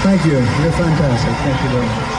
Thank you. You're fantastic. Thank you very much.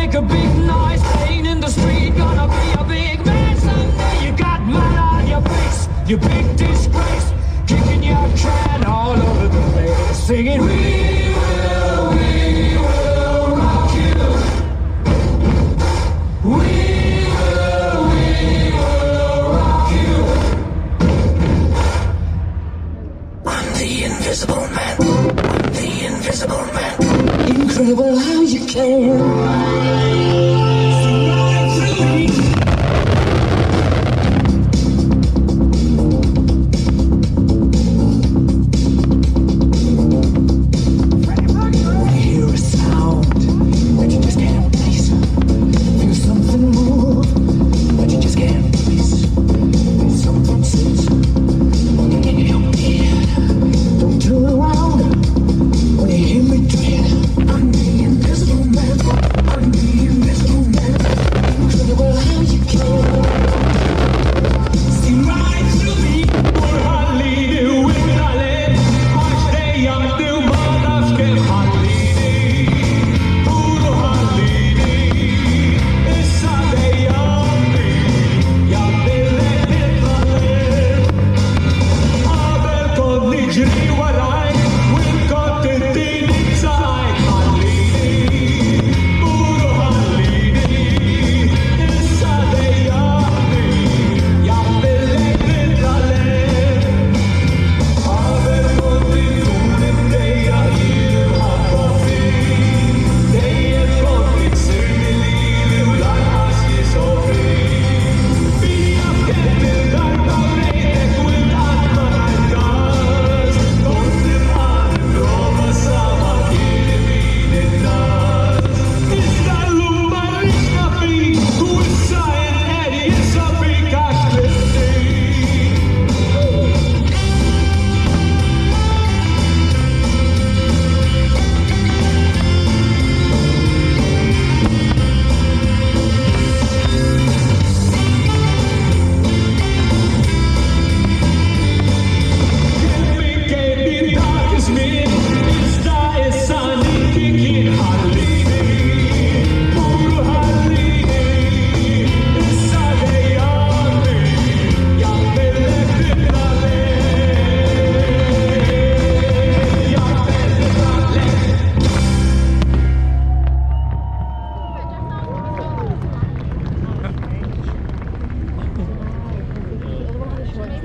A big noise playing in the street, gonna be a big man someday. You got mud on your face, you big disgrace, kicking your can all over the place, singing we will rock you. We will rock you. I'm the invisible man. I'm the invisible man. Incredible how you can. I'm the invisible man.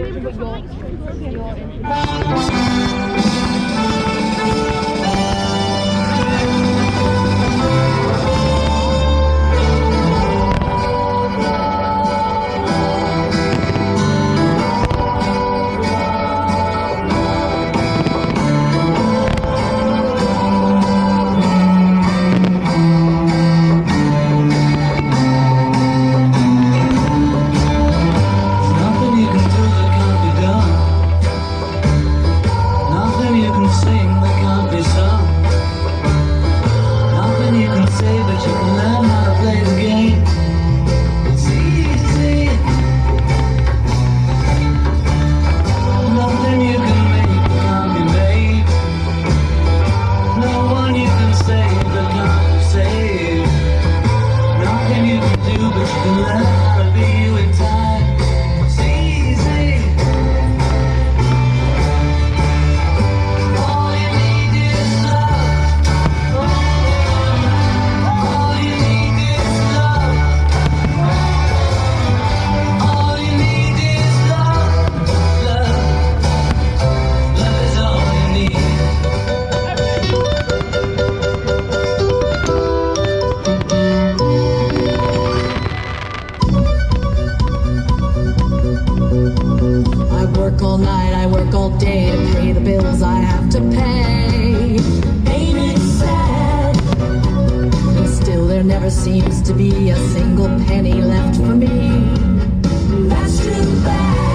Nothing you can do that can't be done. Nothing you can sing that can't be sung. Nothing you can say, but you can learn how to play the game. It's easy. Nothing you can make that can't be made. No one you can save that can't be saved. Nothing you can do, but you can learn how to be you in time. It's easy. All you need is love. All you need is love. All you need is love. Love is all you need. I work all night, I work all day to pay the bills I have to pay. Ain't it sad? And still there never seems to be a single penny left for me. That's too bad.